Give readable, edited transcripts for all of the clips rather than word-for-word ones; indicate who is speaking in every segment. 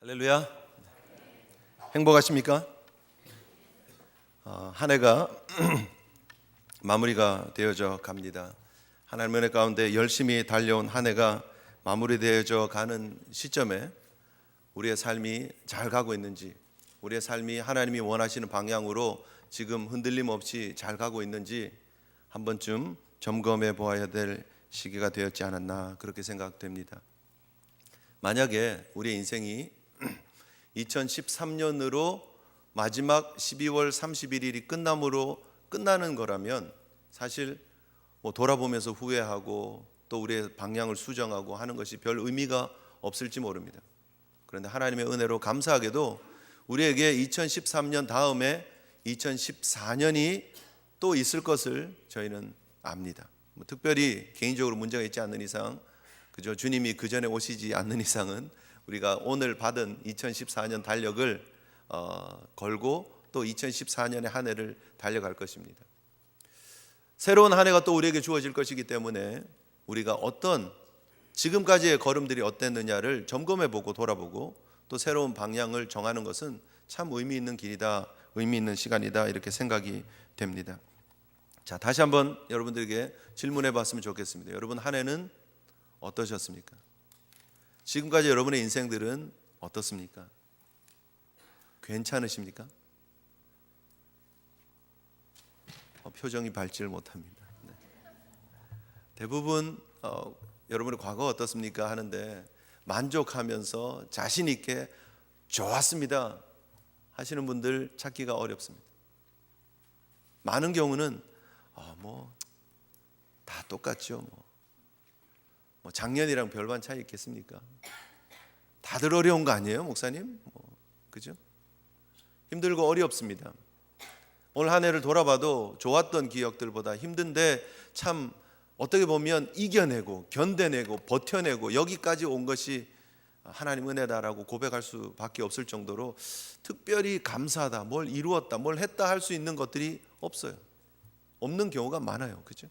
Speaker 1: 할렐루야. 행복하십니까? 한 해가 마무리가 되어져 갑니다. 하나님의 은혜 가운데 열심히 달려온 한 해가 마무리되어져 가는 시점에 우리의 삶이 잘 가고 있는지, 우리의 삶이 하나님이 원하시는 방향으로 지금 흔들림 없이 잘 가고 있는지 한 번쯤 점검해 보아야 될 시기가 되었지 않았나 그렇게 생각됩니다. 만약에 우리의 인생이 2013년으로 마지막 12월 31일이 끝남으로 끝나는 거라면 사실 돌아보면서 후회하고 또 우리의 방향을 수정하고 하는 것이 별 의미가 없을지 모릅니다. 그런데 하나님의 은혜로 감사하게도 우리에게 2013년 다음에 2014년이 또 있을 것을 저희는 압니다. 특별히 개인적으로 문제가 있지 않는 이상, 그저 주님이 그 전에 오시지 않는 이상은 우리가 오늘 받은 2014년 달력을 걸고 또 2014년의 한 해를 달려갈 것입니다. 새로운 한 해가 또 우리에게 주어질 것이기 때문에 우리가 어떤 지금까지의 걸음들이 어땠느냐를 점검해보고 돌아보고 또 새로운 방향을 정하는 것은 참 의미 있는 길이다, 의미 있는 시간이다 이렇게 생각이 됩니다. 자, 다시 한번 여러분들에게 질문해 봤으면 좋겠습니다. 여러분 한 해는 어떠셨습니까? 지금까지 여러분의 인생들은 어떻습니까? 괜찮으십니까? 표정이 밝지를 못합니다. 네. 대부분 여러분의 과거 어떻습니까? 하는데 만족하면서 자신 있게 좋았습니다 하시는 분들 찾기가 어렵습니다. 많은 경우는 다 똑같죠. 작년이랑 별반 차이 있겠습니까? 다들 어려운 거 아니에요, 목사님? 그죠? 힘들고 어렵습니다. 오늘 한 해를 돌아봐도 좋았던 기억들보다 힘든데 참 어떻게 보면 이겨내고 견뎌내고 버텨내고 여기까지 온 것이 하나님 은혜다라고 고백할 수밖에 없을 정도로 특별히 감사하다, 뭘 이루었다, 뭘 했다 할 수 있는 것들이 없어요. 없는 경우가 많아요. 그죠?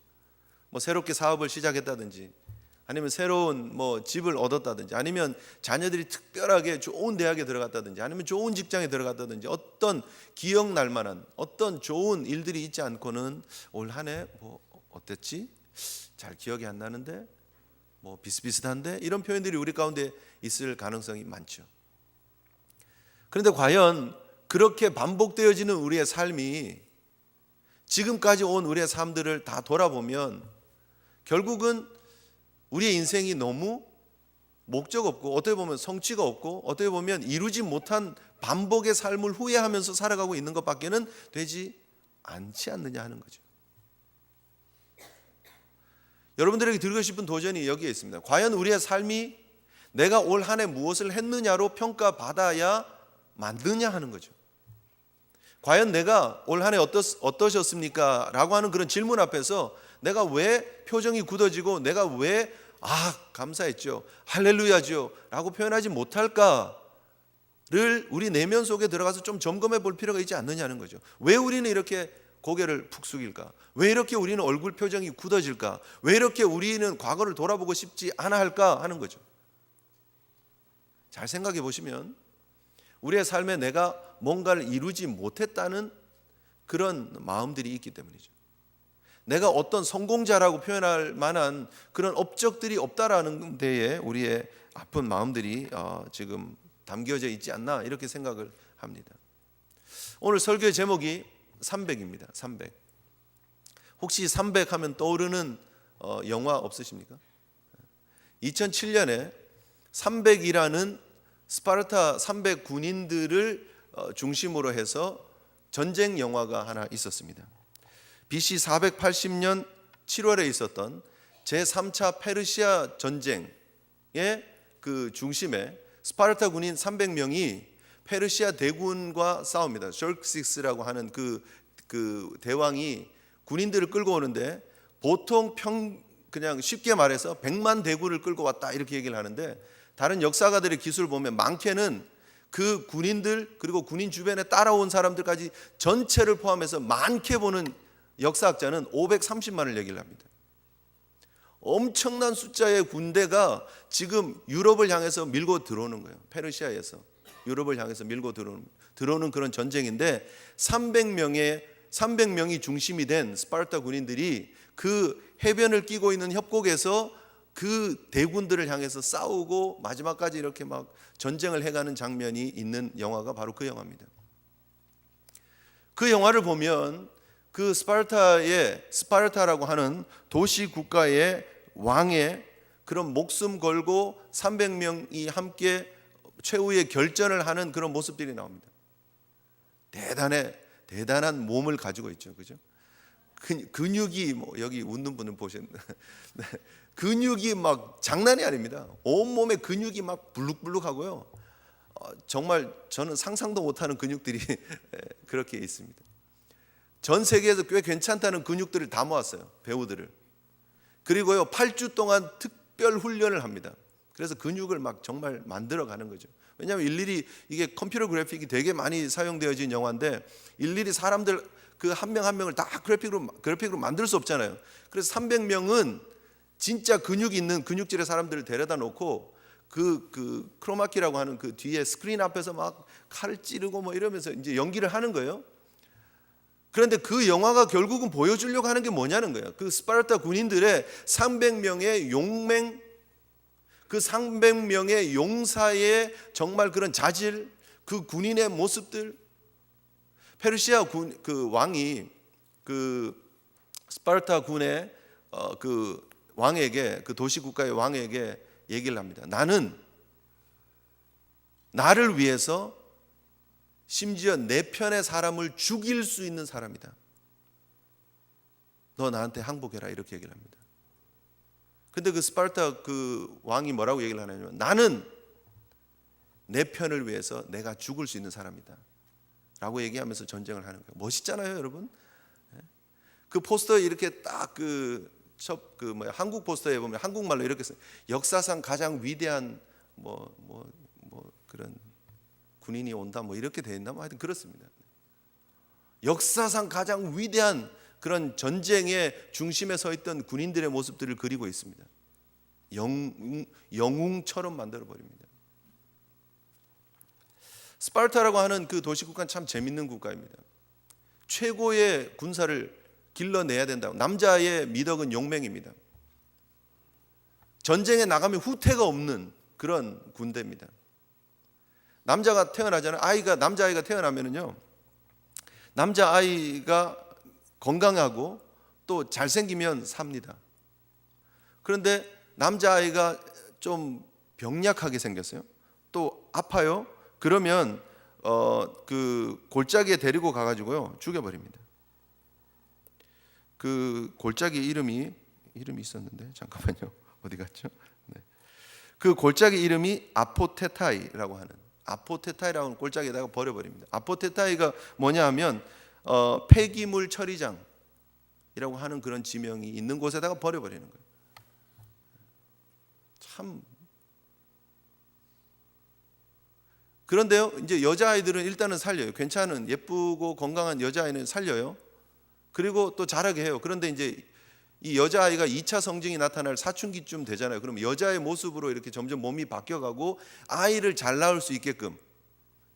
Speaker 1: 새롭게 사업을 시작했다든지 아니면 새로운 집을 얻었다든지 아니면 자녀들이 특별하게 좋은 대학에 들어갔다든지 아니면 좋은 직장에 들어갔다든지 어떤 기억날 만한 어떤 좋은 일들이 있지 않고는 올 한 해 어땠지? 잘 기억이 안 나는데 비슷비슷한데 이런 표현들이 우리 가운데 있을 가능성이 많죠. 그런데 과연 그렇게 반복되어지는 우리의 삶이 지금까지 온 우리의 삶들을 다 돌아보면 결국은 우리의 인생이 너무 목적 없고 어떻게 보면 성취가 없고 어떻게 보면 이루지 못한 반복의 삶을 후회하면서 살아가고 있는 것밖에는 되지 않지 않느냐 하는 거죠. 여러분들에게 드리고 싶은 도전이 여기에 있습니다. 과연 우리의 삶이 내가 올 한 해 무엇을 했느냐로 평가받아야 맞느냐 하는 거죠. 과연 내가 올 한 해 어떠셨습니까? 라고 하는 그런 질문 앞에서 내가 왜 표정이 굳어지고 내가 왜 감사했죠, 할렐루야죠 라고 표현하지 못할까를 우리 내면 속에 들어가서 좀 점검해 볼 필요가 있지 않느냐는 거죠. 왜 우리는 이렇게 고개를 푹 숙일까? 왜 이렇게 우리는 얼굴 표정이 굳어질까? 왜 이렇게 우리는 과거를 돌아보고 싶지 않아 할까 하는 거죠. 잘 생각해 보시면 우리의 삶에 내가 뭔가를 이루지 못했다는 그런 마음들이 있기 때문이죠. 내가 어떤 성공자라고 표현할 만한 그런 업적들이 없다라는 데에 우리의 아픈 마음들이 지금 담겨져 있지 않나 이렇게 생각을 합니다. 오늘 설교의 제목이 300입니다. 300. 혹시 300 하면 떠오르는 영화 없으십니까? 2007년에 300이라는 스파르타 300 군인들을 중심으로 해서 전쟁 영화가 하나 있었습니다. BC 480년 7월에 있었던 제3차 페르시아 전쟁의 그 중심에 스파르타 군인 300명이 페르시아 대군과 싸웁니다. 셜크식스라고 하는 그 대왕이 군인들을 끌고 오는데 보통 그냥 쉽게 말해서 100만 대군을 끌고 왔다 이렇게 얘기를 하는데 다른 역사가들의 기술을 보면 많게는 그 군인들 그리고 군인 주변에 따라온 사람들까지 전체를 포함해서 많게 보는 역사학자는 530만을 얘기를 합니다. 엄청난 숫자의 군대가 지금 유럽을 향해서 밀고 들어오는 거예요. 페르시아에서. 유럽을 향해서 밀고 들어오는 그런 전쟁인데 300명이 중심이 된 스파르타 군인들이 그 해변을 끼고 있는 협곡에서 그 대군들을 향해서 싸우고 마지막까지 이렇게 막 전쟁을 해가는 장면이 있는 영화가 바로 그 영화입니다. 그 영화를 보면 그 스파르타라고 하는 도시 국가의 왕의 그런 목숨 걸고 300명이 함께 최후의 결전을 하는 그런 모습들이 나옵니다. 대단한 몸을 가지고 있죠, 그죠? 근육이 뭐 여기 웃는 분은 보셨는데 근육이 막 장난이 아닙니다. 온 몸에 근육이 막 불룩불룩하고요. 정말 저는 상상도 못하는 근육들이 그렇게 있습니다. 전 세계에서 꽤 괜찮다는 근육들을 다 모았어요, 배우들을. 그리고요 8주 동안 특별 훈련을 합니다. 그래서 근육을 막 정말 만들어가는 거죠. 왜냐하면 일일이 이게 컴퓨터 그래픽이 되게 많이 사용되어진 영화인데 일일이 사람들 그 한 명 한 명을 다 그래픽으로 만들 수 없잖아요. 그래서 300명은 진짜 근육 있는 근육질의 사람들을 데려다 놓고 그 크로마키라고 하는 그 뒤에 스크린 앞에서 막 칼을 찌르고 뭐 이러면서 이제 연기를 하는 거예요. 그런데 그 영화가 결국은 보여주려고 하는 게 뭐냐는 거예요. 그 스파르타 군인들의 300명의 용맹, 그 300명의 용사의 정말 그런 자질, 그 군인의 모습들. 페르시아 그 왕이 그 스파르타 군의 그 왕에게, 그 도시 국가의 왕에게 얘기를 합니다. 나를 위해서 심지어 내 편의 사람을 죽일 수 있는 사람이다. 너 나한테 항복해라, 이렇게 얘기를 합니다. 근데 그 스파르타 그 왕이 뭐라고 얘기를 하냐면 나는 내 편을 위해서 내가 죽을 수 있는 사람이다 라고 얘기하면서 전쟁을 하는 거예요. 멋있잖아요, 여러분. 그 포스터에 이렇게 딱 한국 포스터에 보면 한국말로 이렇게 써요. 역사상 가장 위대한 그런 군인이 온다 뭐 이렇게 돼 있나 뭐 하여튼 그렇습니다. 역사상 가장 위대한 그런 전쟁의 중심에 서 있던 군인들의 모습들을 그리고 있습니다. 영웅처럼 만들어 버립니다. 스파르타라고 하는 그 도시 국가는 참 재밌는 국가입니다. 최고의 군사를 길러내야 된다고. 남자의 미덕은 용맹입니다. 전쟁에 나가면 후퇴가 없는 그런 군대입니다. 남자가 태어나잖아요. 남자아이가 태어나면은요, 남자아이가 건강하고 또 잘생기면 삽니다. 그런데 남자아이가 좀 병약하게 생겼어요. 또 아파요. 그러면 그 골짜기에 데리고 가가지고요 죽여버립니다. 그 골짜기 이름이 있었는데 잠깐만요, 어디 갔죠? 네. 그 골짜기 이름이 아포테타이라고 하는 골짜기에다가 버려버립니다. 아포테타이가 뭐냐 하면 폐기물 처리장이라고 하는 그런 지명이 있는 곳에다가 버려버리는 거예요. 참. 그런데요, 이제 여자아이들은 일단은 살려요. 괜찮은 예쁘고 건강한 여자아이는 살려요. 그리고 또 자라게 해요. 그런데 이제 이 여자아이가 2차 성징이 나타날 사춘기쯤 되잖아요. 그럼 여자의 모습으로 이렇게 점점 몸이 바뀌어가고 아이를 잘 낳을 수 있게끔,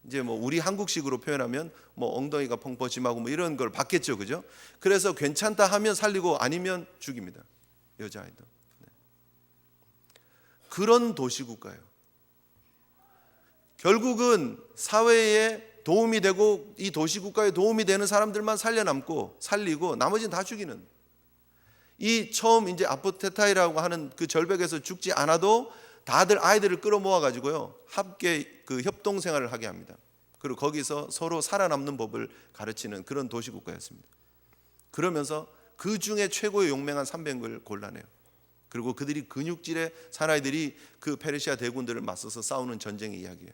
Speaker 1: 이제 뭐 우리 한국식으로 표현하면 뭐 엉덩이가 펑퍼짐하고 뭐 이런 걸 받겠죠, 그죠? 그래서 괜찮다 하면 살리고 아니면 죽입니다, 여자아이도. 네. 그런 도시국가예요. 결국은 사회에 도움이 되고 이 도시국가에 도움이 되는 사람들만 살리고 나머지는 다 죽이는, 이 처음 이제 아포테타이라고 하는 그 절벽에서 죽지 않아도 다들 아이들을 끌어모아 가지고요 함께 그 협동 생활을 하게 합니다. 그리고 거기서 서로 살아남는 법을 가르치는 그런 도시국가였습니다. 그러면서 그 중에 최고의 용맹한 300을 골라내요. 그리고 그들이 근육질의 사나이들이 그 페르시아 대군들을 맞서서 싸우는 전쟁의 이야기예요.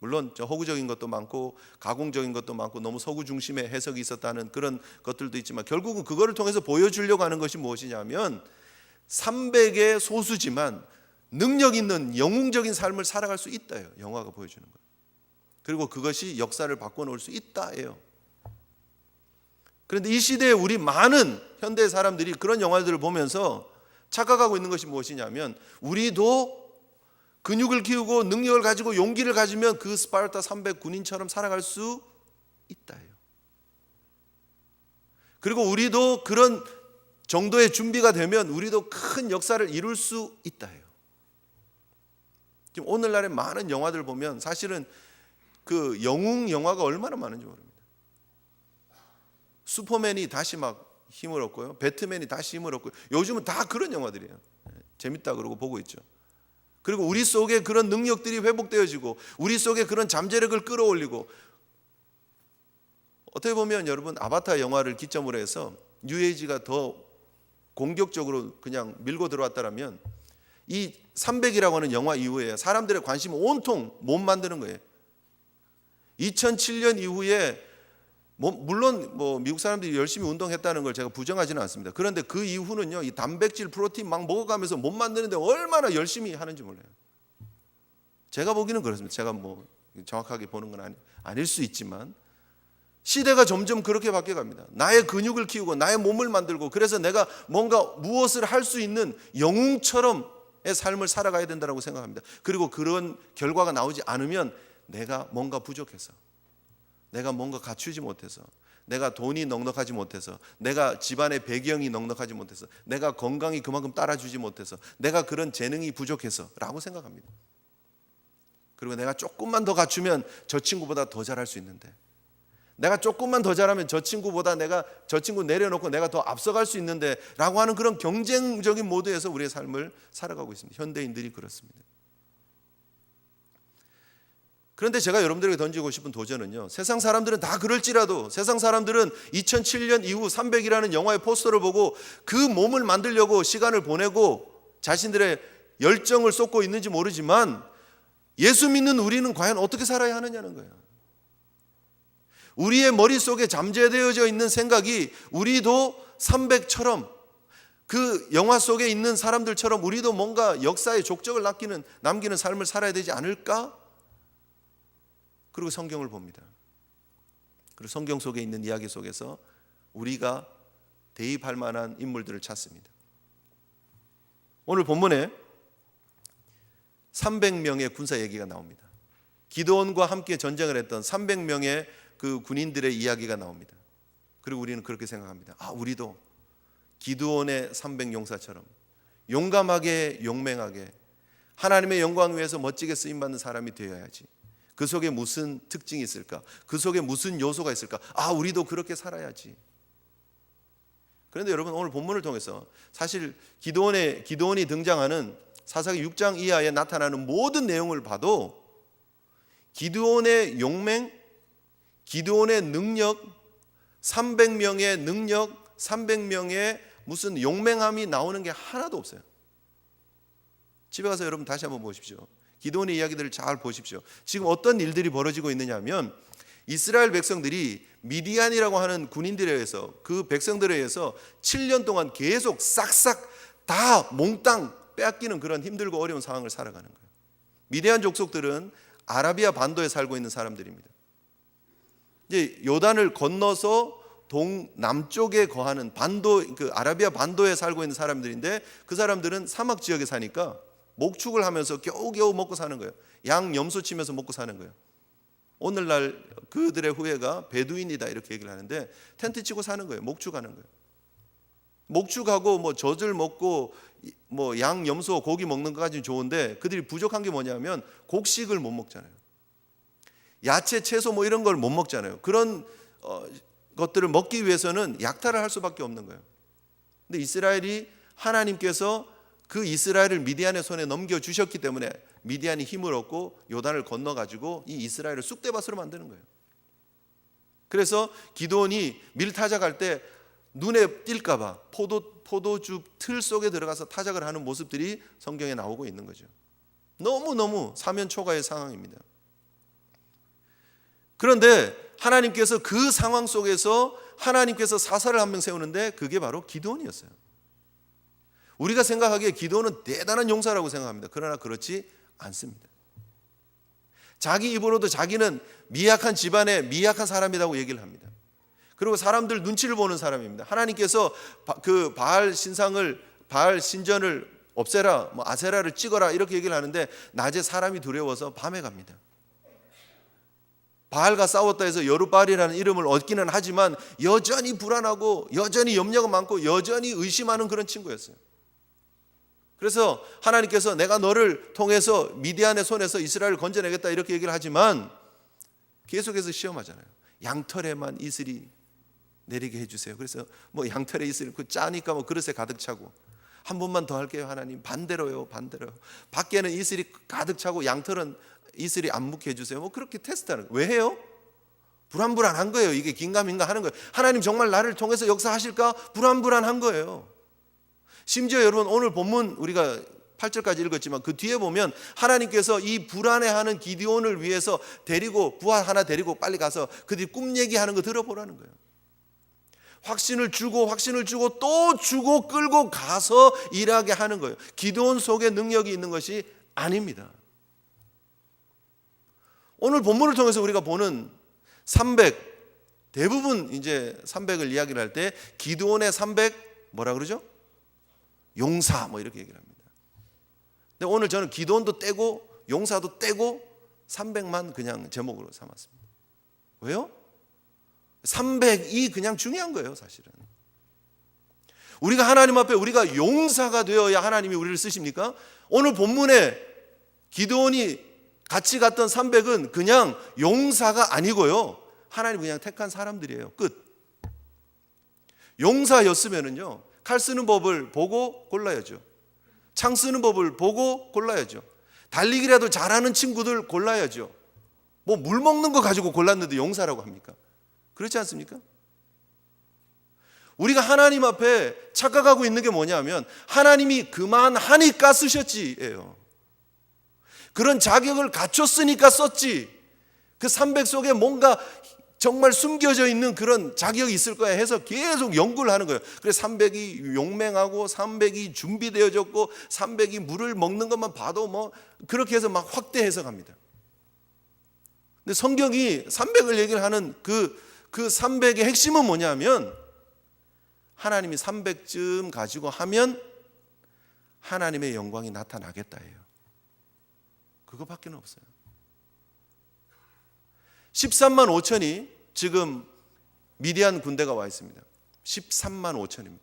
Speaker 1: 물론 허구적인 것도 많고 가공적인 것도 많고 너무 서구 중심의 해석이 있었다는 그런 것들도 있지만 결국은 그거를 통해서 보여주려고 하는 것이 무엇이냐면 300의 소수지만 능력 있는 영웅적인 삶을 살아갈 수 있다예요. 영화가 보여주는 거예요. 그리고 그것이 역사를 바꿔놓을 수 있다예요. 그런데 이 시대에 우리 많은 현대 사람들이 그런 영화들을 보면서 착각하고 있는 것이 무엇이냐면 우리도 근육을 키우고 능력을 가지고 용기를 가지면 그 스파르타 300 군인처럼 살아갈 수 있다요. 그리고 우리도 그런 정도의 준비가 되면 우리도 큰 역사를 이룰 수 있다요. 지금 오늘날의 많은 영화들 보면 사실은 그 영웅 영화가 얼마나 많은지 모릅니다. 슈퍼맨이 다시 막 힘을 얻고요, 배트맨이 다시 힘을 얻고요. 요즘은 다 그런 영화들이에요. 재밌다 그러고 보고 있죠. 그리고 우리 속에 그런 능력들이 회복되어지고 우리 속에 그런 잠재력을 끌어올리고, 어떻게 보면 여러분 아바타 영화를 기점으로 해서 뉴에이지가 더 공격적으로 그냥 밀고 들어왔다면 이 300이라고 하는 영화 이후에 사람들의 관심을 온통 못 만드는 거예요. 2007년 이후에 물론 미국 사람들이 열심히 운동했다는 걸 제가 부정하지는 않습니다. 그런데 그 이후는요, 이 단백질, 프로틴 막 먹어가면서 못 만드는데 얼마나 열심히 하는지 몰라요. 제가 보기는 그렇습니다. 제가 정확하게 보는 건 아닐 수 있지만 시대가 점점 그렇게 바뀌어갑니다. 나의 근육을 키우고 나의 몸을 만들고, 그래서 내가 뭔가 무엇을 할 수 있는 영웅처럼의 삶을 살아가야 된다고 생각합니다. 그리고 그런 결과가 나오지 않으면 내가 뭔가 부족해서, 내가 뭔가 갖추지 못해서, 내가 돈이 넉넉하지 못해서, 내가 집안의 배경이 넉넉하지 못해서, 내가 건강이 그만큼 따라주지 못해서, 내가 그런 재능이 부족해서 라고 생각합니다. 그리고 내가 조금만 더 갖추면 저 친구보다 더 잘할 수 있는데, 내가 조금만 더 잘하면 저 친구보다 저 친구 내려놓고 내가 더 앞서갈 수 있는데 라고 하는 그런 경쟁적인 모드에서 우리의 삶을 살아가고 있습니다. 현대인들이 그렇습니다. 그런데 제가 여러분들에게 던지고 싶은 도전은요, 세상 사람들은 다 그럴지라도, 세상 사람들은 2007년 이후 300이라는 영화의 포스터를 보고 그 몸을 만들려고 시간을 보내고 자신들의 열정을 쏟고 있는지 모르지만, 예수 믿는 우리는 과연 어떻게 살아야 하느냐는 거예요. 우리의 머릿속에 잠재되어져 있는 생각이 우리도 300처럼, 그 영화 속에 있는 사람들처럼 우리도 뭔가 역사의 족적을 남기는 삶을 살아야 되지 않을까? 그리고 성경을 봅니다. 그리고 성경 속에 있는 이야기 속에서 우리가 대입할 만한 인물들을 찾습니다. 오늘 본문에 300명의 군사 얘기가 나옵니다. 기드온과 함께 전쟁을 했던 300명의 그 군인들의 이야기가 나옵니다. 그리고 우리는 그렇게 생각합니다. 우리도 기드온의 300용사처럼 용감하게, 용맹하게 하나님의 영광 위해서 멋지게 쓰임받는 사람이 되어야지. 그 속에 무슨 특징이 있을까? 그 속에 무슨 요소가 있을까? 우리도 그렇게 살아야지. 그런데 여러분, 오늘 본문을 통해서 사실 기드온이 등장하는 사사기 6장 이하에 나타나는 모든 내용을 봐도 기드온의 용맹, 기드온의 능력, 300명의 능력, 300명의 무슨 용맹함이 나오는 게 하나도 없어요. 집에 가서 여러분 다시 한번 보십시오. 기드온의 이야기들을 잘 보십시오. 지금 어떤 일들이 벌어지고 있느냐 하면, 이스라엘 백성들이 미디안이라고 하는 군인들에 의해서, 그 백성들에 의해서 7년 동안 계속 싹싹 다 몽땅 빼앗기는 그런 힘들고 어려운 상황을 살아가는 거예요. 미디안 족속들은 아라비아 반도에 살고 있는 사람들입니다. 이제 요단을 건너서 동남쪽에 거하는 그 아라비아 반도에 살고 있는 사람들인데, 그 사람들은 사막 지역에 사니까 목축을 하면서 겨우겨우 먹고 사는 거예요. 양 염소 치면서 먹고 사는 거예요. 오늘날 그들의 후예가 베두인이다 이렇게 얘기를 하는데, 텐트 치고 사는 거예요. 목축하는 거예요. 목축하고 젖을 먹고 양 염소 고기 먹는 것까지는 좋은데, 그들이 부족한 게 뭐냐면 곡식을 못 먹잖아요. 야채, 채소 이런 걸 못 먹잖아요. 그런 것들을 먹기 위해서는 약탈을 할 수밖에 없는 거예요. 근데 이스라엘이, 하나님께서 그 이스라엘을 미디안의 손에 넘겨주셨기 때문에 미디안이 힘을 얻고 요단을 건너가지고 이 이스라엘을 쑥대밭으로 만드는 거예요. 그래서 기드온이 밀 타작할 때 눈에 띌까봐 포도주 틀 속에 들어가서 타작을 하는 모습들이 성경에 나오고 있는 거죠. 너무너무 사면초가의 상황입니다. 그런데 하나님께서 그 상황 속에서 하나님께서 사사를 한 명 세우는데, 그게 바로 기드온이었어요. 우리가 생각하기에 기드온은 대단한 용사라고 생각합니다. 그러나 그렇지 않습니다. 자기 입으로도 자기는 미약한 집안의 미약한 사람이라고 얘기를 합니다. 그리고 사람들 눈치를 보는 사람입니다. 하나님께서 그 바알 신전을 없애라, 뭐 아세라를 찍어라 이렇게 얘기를 하는데 낮에 사람이 두려워서 밤에 갑니다. 바알과 싸웠다 해서 여룻바알이라는 이름을 얻기는 하지만 여전히 불안하고 여전히 염려가 많고 여전히 의심하는 그런 친구였어요. 그래서 하나님께서 내가 너를 통해서 미디안의 손에서 이스라엘을 건져내겠다 이렇게 얘기를 하지만 계속해서 시험하잖아요. 양털에만 이슬이 내리게 해주세요. 그래서 뭐 양털에 이슬 짜니까 뭐 그릇에 가득 차고, 한 번만 더 할게요 하나님, 반대로요. 밖에는 이슬이 가득 차고 양털은 이슬이 안 묻게 해주세요. 뭐 그렇게 테스트하는 거예요. 왜 해요? 불안한 거예요. 이게 긴가민가 하는 거예요. 하나님 정말 나를 통해서 역사하실까? 불안한 거예요. 심지어 여러분 오늘 본문 우리가 8절까지 읽었지만 그 뒤에 보면 하나님께서 이 불안해하는 기드온을 위해서 부하 하나 데리고 빨리 가서 그들이 꿈 얘기하는 거 들어보라는 거예요. 확신을 주고 또 주고 끌고 가서 일하게 하는 거예요. 기드온 속에 능력이 있는 것이 아닙니다. 오늘 본문을 통해서 우리가 보는 300, 대부분 이제 300을 이야기를 할 때 기드온의 300 뭐라 그러죠? 용사 뭐 이렇게 얘기를 합니다. 근데 오늘 저는 기드온도 떼고 용사도 떼고 300만 그냥 제목으로 삼았습니다. 왜요? 300이 그냥 중요한 거예요, 사실은. 우리가 하나님 앞에 우리가 용사가 되어야 하나님이 우리를 쓰십니까? 오늘 본문에 기드온이 같이 갔던 300은 그냥 용사가 아니고요, 하나님 그냥 택한 사람들이에요. 끝. 용사였으면은요, 칼 쓰는 법을 보고 골라야죠. 창 쓰는 법을 보고 골라야죠. 달리기라도 잘하는 친구들 골라야죠. 뭐 물 먹는 거 가지고 골랐는데 용사라고 합니까? 그렇지 않습니까? 우리가 하나님 앞에 착각하고 있는 게 뭐냐면 하나님이 그만하니까 쓰셨지예요. 그런 자격을 갖췄으니까 썼지. 그 300 속에 뭔가 정말 숨겨져 있는 그런 자격이 있을 거야 해서 계속 연구를 하는 거예요. 그래서 300이 용맹하고 300이 준비되어졌고 300이 물을 먹는 것만 봐도 뭐 그렇게 해서 막 확대 해석합니다. 근데 성경이 300을 얘기를 하는 그 300의 핵심은 뭐냐면 하나님이 300쯤 가지고 하면 하나님의 영광이 나타나겠다예요. 그거밖에 없어요. 13만 5천이 지금 미디안 군대가 와 있습니다. 13만 5천입니다.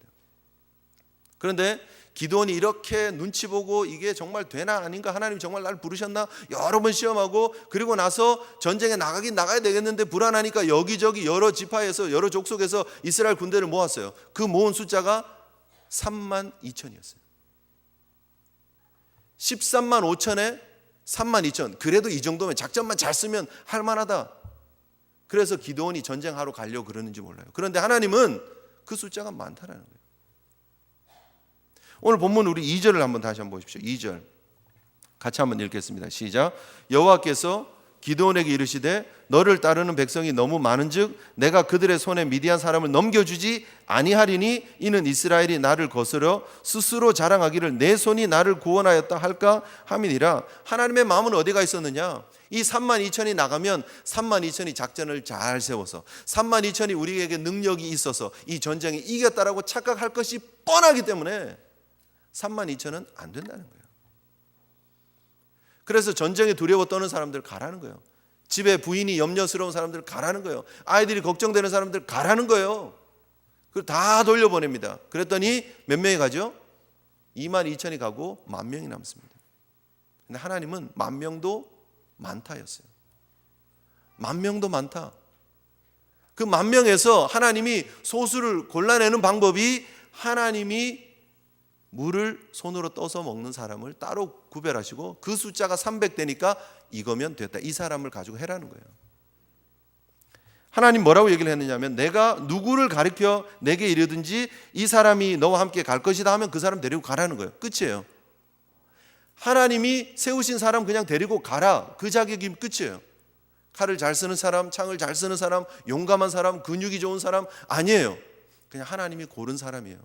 Speaker 1: 그런데 기드온이 이렇게 눈치 보고 이게 정말 되나 아닌가, 하나님 정말 날 부르셨나 여러 번 시험하고, 그리고 나서 전쟁에 나가야 되겠는데 불안하니까 여기저기 여러 지파에서 여러 족속에서 이스라엘 군대를 모았어요. 그 모은 숫자가 3만 2천이었어요. 13만 5천에 3만 2천. 그래도 이 정도면 작전만 잘 쓰면 할만하다. 그래서 기드온이 전쟁하러 가려고 그러는지 몰라요. 그런데 하나님은 그 숫자가 많다라는 거예요. 오늘 본문 우리 2절을 한번 다시 한번 보십시오. 2절 같이 한번 읽겠습니다. 시작. 여호와께서 기드온에게 이르시되 너를 따르는 백성이 너무 많은즉 내가 그들의 손에 미디안 사람을 넘겨주지 아니하리니 이는 이스라엘이 나를 거스러 스스로 자랑하기를 내 손이 나를 구원하였다 할까 함이니라. 하나님의 마음은 어디가 있었느냐? 이 3만 2천이 나가면 3만 2천이 작전을 잘 세워서 3만 2천이 우리에게 능력이 있어서 이 전쟁에 이겼다라고 착각할 것이 뻔하기 때문에 3만 2천은 안 된다는 거예요. 그래서 전쟁에 두려워 떠는 사람들 가라는 거예요. 집에 부인이 염려스러운 사람들 가라는 거예요. 아이들이 걱정되는 사람들 가라는 거예요. 그걸 다 돌려보냅니다. 그랬더니 몇 명이 가죠? 2만 2천이 가고 10,000명이 남습니다. 근데 하나님은 10,000명도 많다였어요. 10,000명도 많다. 그 10,000명에서 하나님이 소수를 골라내는 방법이 하나님이 물을 손으로 떠서 먹는 사람을 따로 구별하시고 그 숫자가 300대니까 이거면 됐다. 이 사람을 가지고 해라는 거예요. 하나님 뭐라고 얘기를 했느냐면 내가 누구를 가리켜 내게 이르든지 이 사람이 너와 함께 갈 것이다 하면 그 사람 데리고 가라는 거예요. 끝이에요. 하나님이 세우신 사람 그냥 데리고 가라. 그 자격이 끝이에요. 칼을 잘 쓰는 사람, 창을 잘 쓰는 사람, 용감한 사람, 근육이 좋은 사람 아니에요. 그냥 하나님이 고른 사람이에요.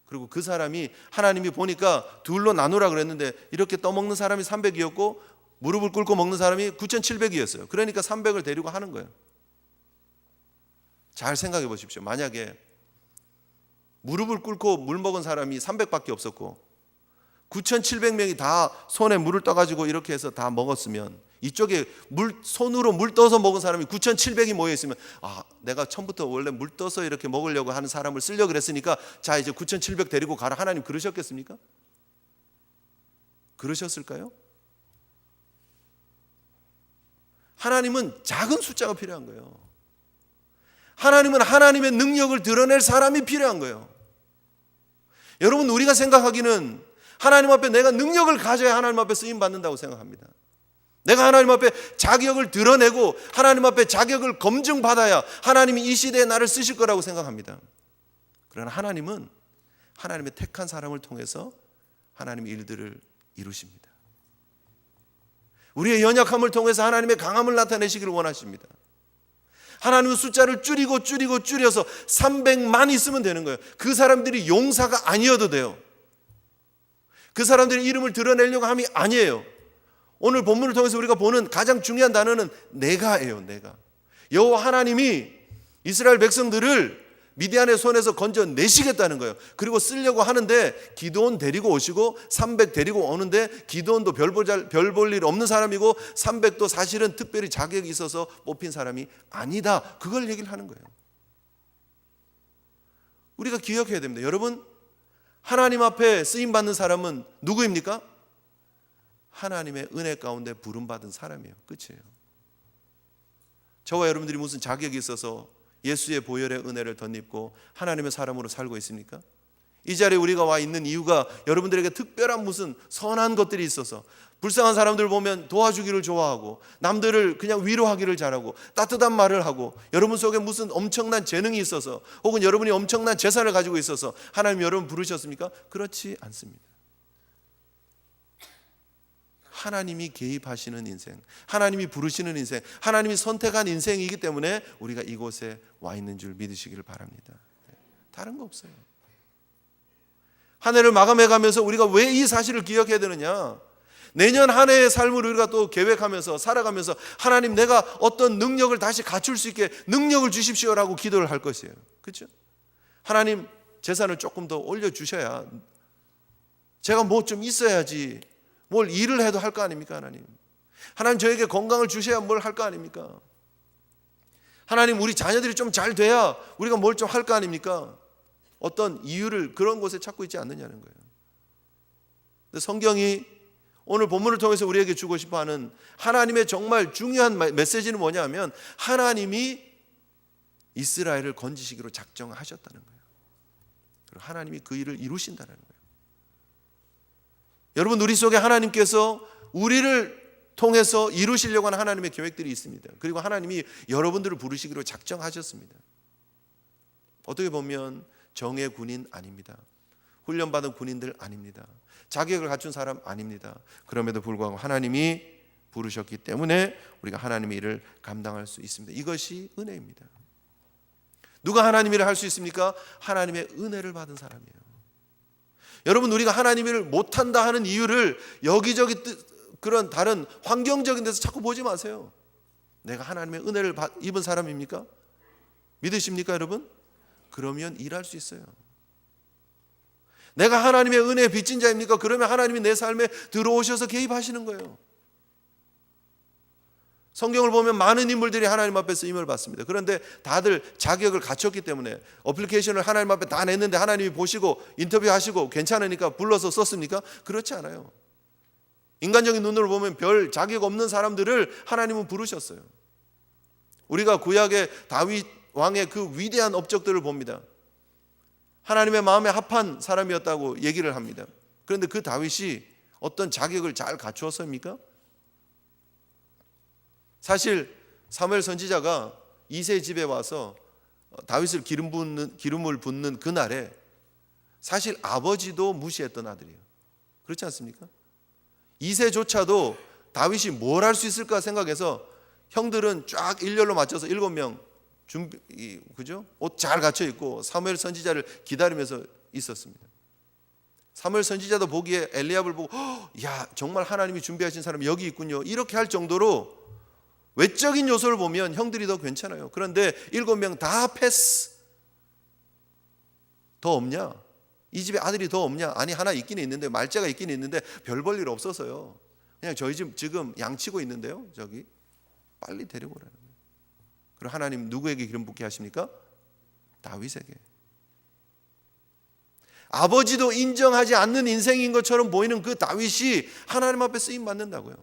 Speaker 1: 그리고 그 사람이 하나님이 보니까 둘로 나누라 그랬는데 이렇게 떠먹는 사람이 300이었고 무릎을 꿇고 먹는 사람이 9,700이었어요. 그러니까 300을 데리고 하는 거예요. 잘 생각해 보십시오. 만약에 무릎을 꿇고 물 먹은 사람이 300밖에 없었고 9,700명이 다 손에 물을 떠가지고 이렇게 해서 다 먹었으면, 이쪽에 손으로 물 떠서 먹은 사람이 9,700이 모여 있으면, 내가 처음부터 원래 물 떠서 이렇게 먹으려고 하는 사람을 쓰려고 그랬으니까 자 이제 9,700 데리고 가라. 하나님 그러셨겠습니까? 그러셨을까요? 하나님은 작은 숫자가 필요한 거예요. 하나님은 하나님의 능력을 드러낼 사람이 필요한 거예요. 여러분, 우리가 생각하기는 하나님 앞에 내가 능력을 가져야 하나님 앞에 쓰임 받는다고 생각합니다. 내가 하나님 앞에 자격을 드러내고 하나님 앞에 자격을 검증받아야 하나님이 이 시대에 나를 쓰실 거라고 생각합니다. 그러나 하나님은 하나님의 택한 사람을 통해서 하나님의 일들을 이루십니다. 우리의 연약함을 통해서 하나님의 강함을 나타내시기를 원하십니다. 하나님은 숫자를 줄여서 300만 있으면 되는 거예요. 그 사람들이 용사가 아니어도 돼요. 그 사람들의 이름을 드러내려고 함이 아니에요. 오늘 본문을 통해서 우리가 보는 가장 중요한 단어는 내가예요. 내가. 여호와 하나님이 이스라엘 백성들을 미디안의 손에서 건져내시겠다는 거예요. 그리고 쓰려고 하는데 기드온 데리고 오시고 300 데리고 오는데 기드온도 별 볼 일 없는 사람이고 300도 사실은 특별히 자격이 있어서 뽑힌 사람이 아니다. 그걸 얘기를 하는 거예요. 우리가 기억해야 됩니다. 여러분, 하나님 앞에 쓰임받는 사람은 누구입니까? 하나님의 은혜 가운데 부름받은 사람이에요. 끝이에요. 저와 여러분들이 무슨 자격이 있어서 예수의 보혈의 은혜를 덧입고 하나님의 사람으로 살고 있습니까? 이 자리에 우리가 와 있는 이유가 여러분들에게 특별한 무슨 선한 것들이 있어서, 불쌍한 사람들 보면 도와주기를 좋아하고 남들을 그냥 위로하기를 잘하고 따뜻한 말을 하고 여러분 속에 무슨 엄청난 재능이 있어서 혹은 여러분이 엄청난 재산을 가지고 있어서 하나님 여러분 부르셨습니까? 그렇지 않습니다. 하나님이 개입하시는 인생, 하나님이 부르시는 인생, 하나님이 선택한 인생이기 때문에 우리가 이곳에 와 있는 줄 믿으시기를 바랍니다. 다른 거 없어요. 한 해를 마감해 가면서 우리가 왜 이 사실을 기억해야 되느냐? 내년 한 해의 삶을 우리가 또 계획하면서 살아가면서 하나님, 내가 어떤 능력을 다시 갖출 수 있게 능력을 주십시오라고 기도를 할 것이에요. 그렇죠? 하나님, 재산을 조금 더 올려주셔야 제가 뭐 좀 있어야지 뭘 일을 해도 할 거 아닙니까? 하나님 저에게 건강을 주셔야 뭘 할 거 아닙니까? 하나님, 우리 자녀들이 좀 잘 돼야 우리가 뭘 좀 할 거 아닙니까? 어떤 이유를 그런 곳에 찾고 있지 않느냐는 거예요. 근데 성경이 오늘 본문을 통해서 우리에게 주고 싶어하는 하나님의 정말 중요한 메시지는 뭐냐면, 하나님이 이스라엘을 건지시기로 작정하셨다는 거예요. 그리고 하나님이 그 일을 이루신다는 거예요. 여러분, 우리 속에 하나님께서 우리를 통해서 이루시려고 하는 하나님의 계획들이 있습니다. 그리고 하나님이 여러분들을 부르시기로 작정하셨습니다. 어떻게 보면 정예 군인 아닙니다. 훈련받은 군인들 아닙니다. 자격을 갖춘 사람 아닙니다. 그럼에도 불구하고 하나님이 부르셨기 때문에 우리가 하나님의 일을 감당할 수 있습니다. 이것이 은혜입니다. 누가 하나님의 일을 할 수 있습니까? 하나님의 은혜를 받은 사람이에요. 여러분, 우리가 하나님의 일을 못한다 하는 이유를 여기저기 그런 다른 환경적인 데서 자꾸 보지 마세요. 내가 하나님의 은혜를 입은 사람입니까? 믿으십니까, 여러분? 그러면 일할 수 있어요. 내가 하나님의 은혜에 빚진 자입니까? 그러면 하나님이 내 삶에 들어오셔서 개입하시는 거예요. 성경을 보면 많은 인물들이 하나님 앞에 쓰임을 받습니다. 그런데 다들 자격을 갖췄기 때문에 어플리케이션을 하나님 앞에 다 냈는데 하나님이 보시고 인터뷰하시고 괜찮으니까 불러서 썼습니까? 그렇지 않아요. 인간적인 눈으로 보면 별 자격 없는 사람들을 하나님은 부르셨어요. 우리가 구약의 다윗 왕의 그 위대한 업적들을 봅니다. 하나님의 마음에 합한 사람이었다고 얘기를 합니다. 그런데 그 다윗이 어떤 자격을 잘 갖추었습니까? 사실 사무엘 선지자가 이새의 집에 와서 다윗을 기름을 붓는 그날에 사실 아버지도 무시했던 아들이에요. 그렇지 않습니까? 이새조차도 다윗이 뭘 할 수 있을까 생각해서 형들은 쫙 일렬로 맞춰서 7명 그죠? 옷 잘 갖춰 입고 사무엘 선지자를 기다리면서 있었습니다. 사무엘 선지자도 보기에 엘리압을 보고 야, 정말 하나님이 준비하신 사람이 여기 있군요. 이렇게 할 정도로 외적인 요소를 보면 형들이 더 괜찮아요. 그런데 7명 다 패스. 더 없냐? 이 집에 아들이 더 없냐? 아니, 하나 있긴 있는데, 말째가 있긴 있는데 별 볼 일 없어서요. 그냥 저희 집 지금 양치고 있는데요. 저기 빨리 데리고 오라는 거예요. 그럼 하나님 누구에게 기름 붓게 하십니까? 다윗에게. 아버지도 인정하지 않는 인생인 것처럼 보이는 그 다윗이 하나님 앞에 쓰임 받는다고요.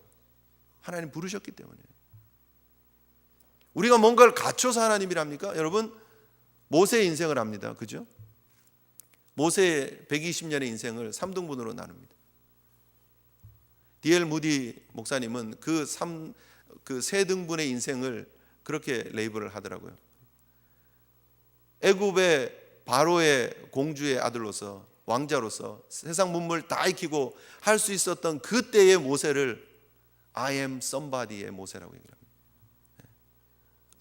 Speaker 1: 하나님 부르셨기 때문에. 우리가 뭔가를 갖춰서 하나님이랍니까? 여러분, 모세의 인생을 압니다. 그죠? 모세의 120년의 인생을 3등분으로 나눕니다. D.L. 무디 목사님은 그 3등분의 인생을 그렇게 레이블을 하더라고요. 애굽의 바로의 공주의 아들로서, 왕자로서 세상 문물 다 익히고 할 수 있었던 그때의 모세를 I am somebody의 모세라고 얘기합니다.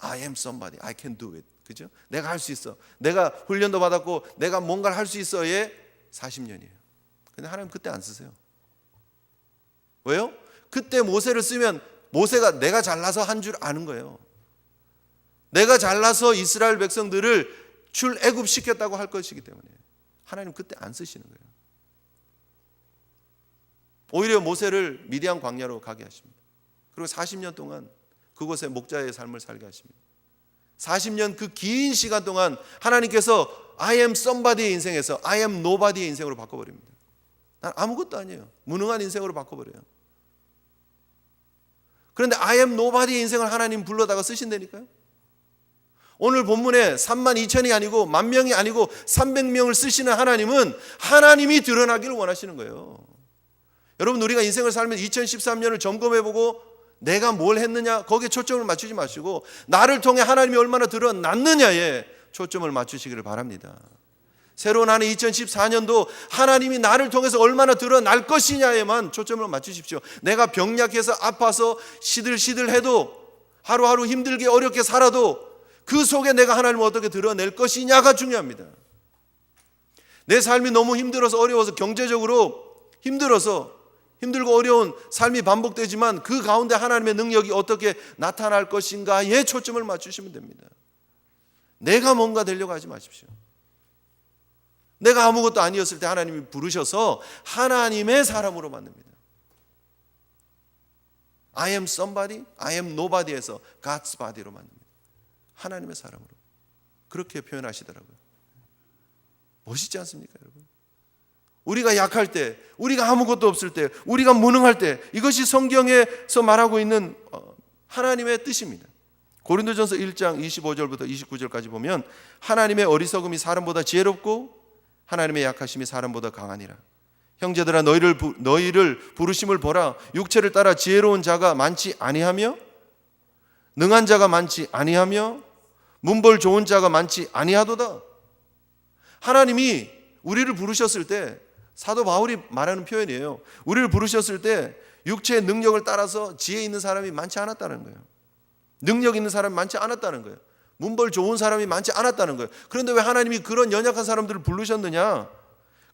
Speaker 1: I am somebody, I can do it. 그죠? 내가 할 수 있어. 내가 훈련도 받았고 내가 뭔가를 할 수 있어의 40년이에요. 근데 하나님 그때 안 쓰세요. 왜요? 그때 모세를 쓰면 모세가 내가 잘나서 한 줄 아는 거예요. 내가 잘나서 이스라엘 백성들을 출애굽시켰다고 할 것이기 때문에 하나님 그때 안 쓰시는 거예요. 오히려 모세를 미디안 광야로 가게 하십니다. 그리고 40년 동안 그곳에 목자의 삶을 살게 하십니다. 40년 그 긴 시간 동안 하나님께서 I am somebody의 인생에서 I am nobody의 인생으로 바꿔버립니다. 난 아무것도 아니에요. 무능한 인생으로 바꿔버려요. 그런데 I am nobody의 인생을 하나님 불러다가 쓰신다니까요. 오늘 본문에 3만 2천이 아니고 10,000명이 아니고 300명을 쓰시는 하나님은 하나님이 드러나기를 원하시는 거예요. 여러분, 우리가 인생을 살면서 2013년을 점검해보고 내가 뭘 했느냐 거기에 초점을 맞추지 마시고 나를 통해 하나님이 얼마나 드러났느냐에 초점을 맞추시기를 바랍니다. 새로운 한 해 2014년도 하나님이 나를 통해서 얼마나 드러날 것이냐에만 초점을 맞추십시오. 내가 병약해서 아파서 시들시들해도 하루하루 힘들게 어렵게 살아도 그 속에 내가 하나님을 어떻게 드러낼 것이냐가 중요합니다. 내 삶이 너무 힘들어서 어려워서 경제적으로 힘들고 어려운 삶이 반복되지만 그 가운데 하나님의 능력이 어떻게 나타날 것인가에 초점을 맞추시면 됩니다. 내가 뭔가 되려고 하지 마십시오. 내가 아무것도 아니었을 때 하나님이 부르셔서 하나님의 사람으로 만듭니다. I am somebody, I am nobody에서 God's body로 만듭니다. 하나님의 사람으로. 그렇게 표현하시더라고요. 멋있지 않습니까, 여러분? 우리가 약할 때, 우리가 아무것도 없을 때, 우리가 무능할 때, 이것이 성경에서 말하고 있는 하나님의 뜻입니다. 고린도전서 1장 25절부터 29절까지 보면 하나님의 어리석음이 사람보다 지혜롭고 하나님의 약하심이 사람보다 강하니라. 형제들아, 너희를 부르심을 보라. 육체를 따라 지혜로운 자가 많지 아니하며 능한 자가 많지 아니하며 문벌 좋은 자가 많지 아니하도다. 하나님이 우리를 부르셨을 때, 사도 바울이 말하는 표현이에요. 우리를 부르셨을 때 육체의 능력을 따라서 지혜 있는 사람이 많지 않았다는 거예요. 능력 있는 사람이 많지 않았다는 거예요. 문벌 좋은 사람이 많지 않았다는 거예요. 그런데 왜 하나님이 그런 연약한 사람들을 부르셨느냐?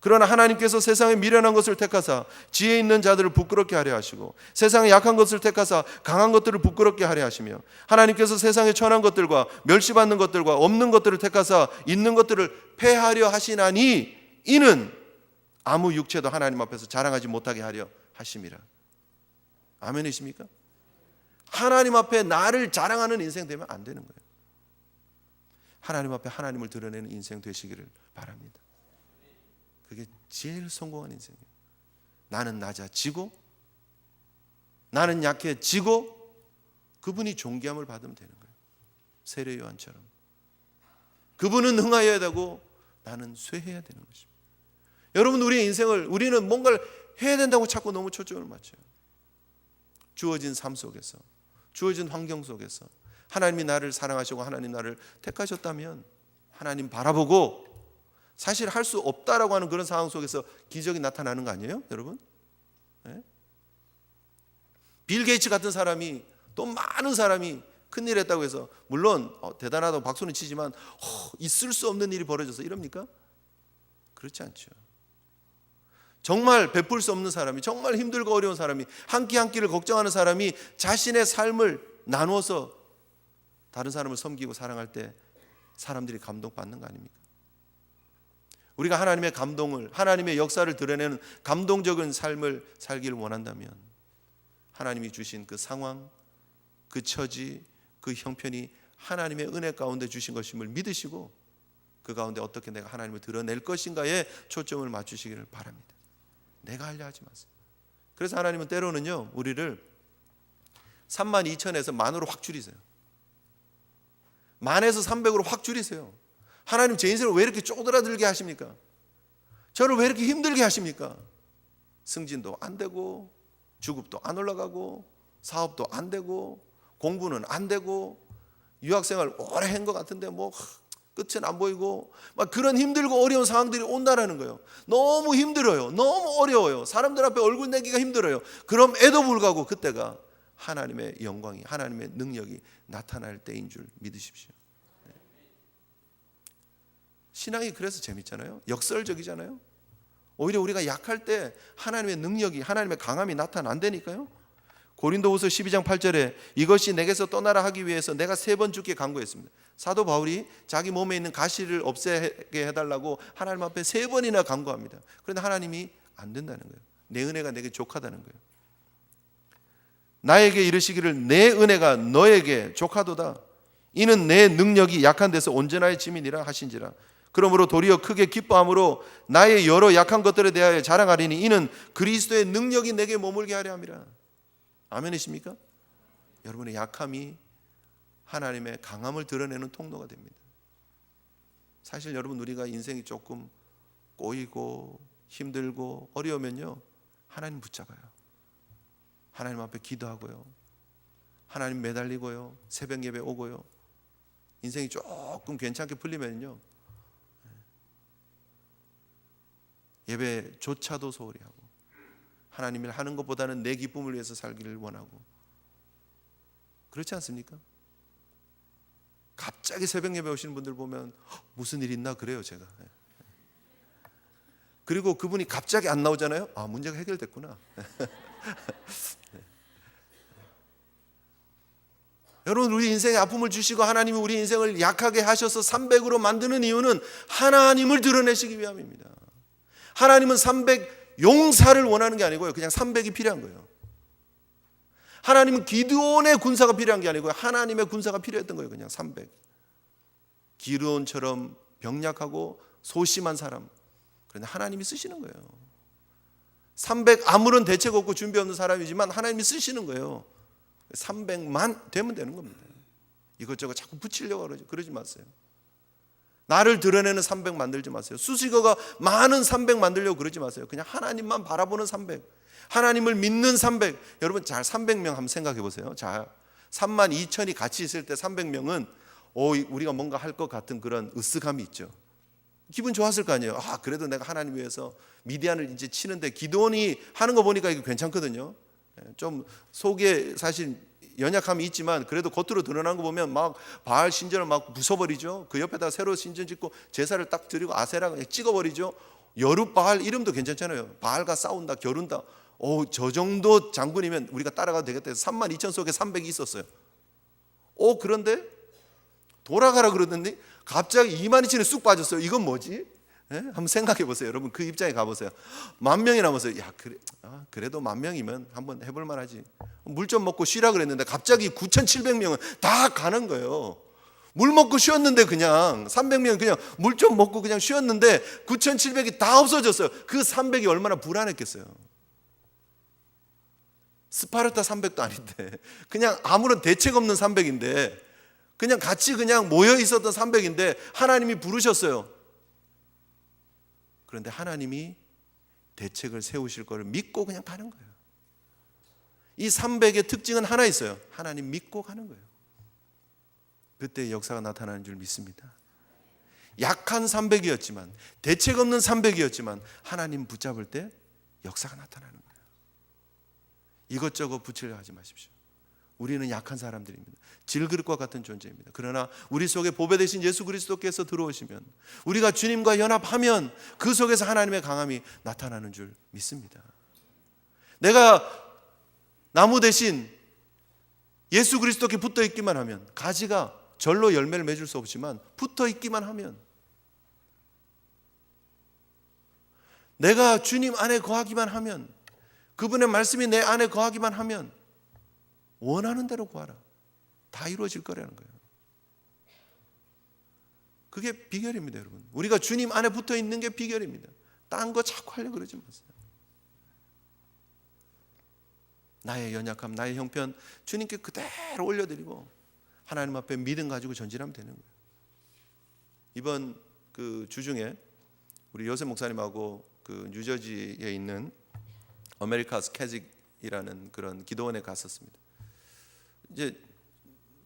Speaker 1: 그러나 하나님께서 세상에 미련한 것을 택하사 지혜 있는 자들을 부끄럽게 하려 하시고 세상에 약한 것을 택하사 강한 것들을 부끄럽게 하려 하시며 하나님께서 세상에 천한 것들과 멸시받는 것들과 없는 것들을 택하사 있는 것들을 폐하려 하시나니 이는 아무 육체도 하나님 앞에서 자랑하지 못하게 하려 하심이라. 아멘이십니까? 하나님 앞에 나를 자랑하는 인생 되면 안 되는 거예요. 하나님 앞에 하나님을 드러내는 인생 되시기를 바랍니다. 그게 제일 성공한 인생이에요. 나는 낮아지고 나는 약해지고 그분이 존귀함을 받으면 되는 거예요. 세례 요한처럼 그분은 흥하여야 되고 나는 쇠해야 되는 것입니다. 여러분, 우리의 인생을 우리는 뭔가를 해야 된다고 자꾸 너무 초점을 맞춰요. 주어진 삶 속에서, 주어진 환경 속에서 하나님이 나를 사랑하시고 하나님 나를 택하셨다면 하나님 바라보고 사실 할 수 없다라고 하는 그런 상황 속에서 기적이 나타나는 거 아니에요, 여러분? 네? 빌 게이츠 같은 사람이, 돈 많은 사람이 큰일 했다고 해서 물론 대단하다고 박수는 치지만 있을 수 없는 일이 벌어져서 이럽니까? 그렇지 않죠. 정말 베풀 수 없는 사람이, 정말 힘들고 어려운 사람이, 한 끼 한 끼를 걱정하는 사람이 자신의 삶을 나누어서 다른 사람을 섬기고 사랑할 때 사람들이 감동받는 거 아닙니까? 우리가 하나님의 감동을, 하나님의 역사를 드러내는 감동적인 삶을 살기를 원한다면 하나님이 주신 그 상황, 그 처지, 그 형편이 하나님의 은혜 가운데 주신 것임을 믿으시고 그 가운데 어떻게 내가 하나님을 드러낼 것인가에 초점을 맞추시기를 바랍니다. 내가 하려 하지 마세요. 그래서 하나님은 때로는요, 우리를 32,000에서 만으로 확 줄이세요. 만에서 300으로 확 줄이세요. 하나님, 제 인생을 왜 이렇게 쪼그라들게 하십니까? 저를 왜 이렇게 힘들게 하십니까? 승진도 안 되고, 주급도 안 올라가고, 사업도 안 되고, 공부는 안 되고, 유학생활 오래 한 것 같은데 뭐 끝은 안 보이고, 막 그런 힘들고 어려운 상황들이 온다라는 거예요. 너무 힘들어요. 너무 어려워요. 사람들 앞에 얼굴 내기가 힘들어요. 그럼에도 불구하고 그때가 하나님의 영광이, 하나님의 능력이 나타날 때인 줄 믿으십시오. 신앙이 그래서 재밌잖아요. 역설적이잖아요. 오히려 우리가 약할 때 하나님의 능력이, 하나님의 강함이 나타난다니까요. 고린도후서 12장 8절에 이것이 내게서 떠나라 하기 위해서 내가 3번 주께 간구했습니다. 사도 바울이 자기 몸에 있는 가시를 없애게 해달라고 하나님 앞에 3번이나 간구합니다. 그런데 하나님이 안 된다는 거예요. 내 은혜가 내게 족하다는 거예요. 나에게 이르시기를 내 은혜가 너에게 족하도다. 이는 내 능력이 약한 데서 온전하의 짐이니라 하신지라. 그러므로 도리어 크게 기뻐함으로 나의 여러 약한 것들에 대하여 자랑하리니 이는 그리스도의 능력이 내게 머물게 하려 함이라. 아멘이십니까? 여러분의 약함이 하나님의 강함을 드러내는 통로가 됩니다. 사실 여러분, 우리가 인생이 조금 꼬이고 힘들고 어려우면요, 하나님 붙잡아요. 하나님 앞에 기도하고요, 하나님 매달리고요, 새벽 예배 오고요. 인생이 조금 괜찮게 풀리면요, 예배조차도 소홀히 하고 하나님을 하는 것보다는 내 기쁨을 위해서 살기를 원하고, 그렇지 않습니까? 갑자기 새벽 예배 오시는 분들 보면 무슨 일 있나 그래요, 제가. 그리고 그분이 갑자기 안 나오잖아요. 아, 문제가 해결됐구나. 여러분, 우리 인생에 아픔을 주시고 하나님이 우리 인생을 약하게 하셔서 300으로 만드는 이유는 하나님을 드러내시기 위함입니다. 하나님은 300 용사를 원하는 게 아니고요, 그냥 300이 필요한 거예요. 하나님은 기드온의 군사가 필요한 게 아니고요, 하나님의 군사가 필요했던 거예요. 그냥 300. 기드온처럼 병약하고 소심한 사람, 그런데 하나님이 쓰시는 거예요. 300 아무런 대책 없고 준비 없는 사람이지만 하나님이 쓰시는 거예요. 300만 되면 되는 겁니다. 이것저것 자꾸 붙이려고 그러지 마세요. 나를 드러내는 300 만들지 마세요. 수식어가 많은 300 만들려고 그러지 마세요. 그냥 하나님만 바라보는 300, 하나님을 믿는 300. 여러분, 잘 300명 한번 생각해 보세요. 자, 32,000이 같이 있을 때 300명은 우리가 뭔가 할 것 같은 그런 으쓱함이 있죠. 기분 좋았을 거 아니에요. 아, 그래도 내가 하나님 위해서 미디안을 이제 치는데 기드온이 하는 거 보니까 이거 괜찮거든요. 좀 속에 사실 연약함이 있지만 그래도 겉으로 드러난 거 보면 막 바알 신전을 막 부숴버리죠. 그 옆에다 새로 신전 짓고 제사를 딱 드리고 아세라 그냥 찍어버리죠. 여룻바알 이름도 괜찮잖아요. 바알과 싸운다, 겨룬다. 저 정도 장군이면 우리가 따라가도 되겠다 해서 32,000 속에 300이 있었어요. 그런데 돌아가라 그러더니 갑자기 22,000에 쑥 빠졌어요. 이건 뭐지? 한번 생각해 보세요. 여러분, 그 입장에 가보세요. 10,000이 남았어요. 야, 그래도 10,000이면 한번 해볼 만하지. 물 좀 먹고 쉬라 그랬는데 갑자기 9,700명은 다 가는 거예요. 물 먹고 쉬었는데 그냥 300명 그냥 물 좀 먹고 그냥 쉬었는데 9,700이 다 없어졌어요. 그 300이 얼마나 불안했겠어요. 스파르타 300도 아닌데 그냥 아무런 대책 없는 300인데 그냥 같이 그냥 모여 있었던 300인데 하나님이 부르셨어요. 그런데 하나님이 대책을 세우실 거를 믿고 그냥 가는 거예요. 이 300의 특징은 하나 있어요. 하나님 믿고 가는 거예요. 그때 역사가 나타나는 줄 믿습니다. 약한 300이었지만, 대책 없는 300이었지만 하나님 붙잡을 때 역사가 나타나는 거예요. 이것저것 붙이려 하지 마십시오. 우리는 약한 사람들입니다. 질그릇과 같은 존재입니다. 그러나 우리 속에 보배 되신 예수 그리스도께서 들어오시면, 우리가 주님과 연합하면 그 속에서 하나님의 강함이 나타나는 줄 믿습니다. 내가 나무 대신 예수 그리스도께 붙어 있기만 하면, 가지가 절로 열매를 맺을 수 없지만 붙어 있기만 하면 내가 주님 안에 거하기만 하면, 그분의 말씀이 내 안에 거하기만 하면 원하는 대로 구하라. 다 이루어질 거라는 거예요. 그게 비결입니다, 여러분. 우리가 주님 안에 붙어 있는 게 비결입니다. 딴 거 자꾸 하려고 그러지 마세요. 나의 연약함, 나의 형편 주님께 그대로 올려드리고 하나님 앞에 믿음 가지고 전진하면 되는 거예요. 이번 그 주중에 우리 요셉 목사님하고 그 뉴저지에 있는 아메리카스 캐직이라는 그런 기도원에 갔었습니다. 이제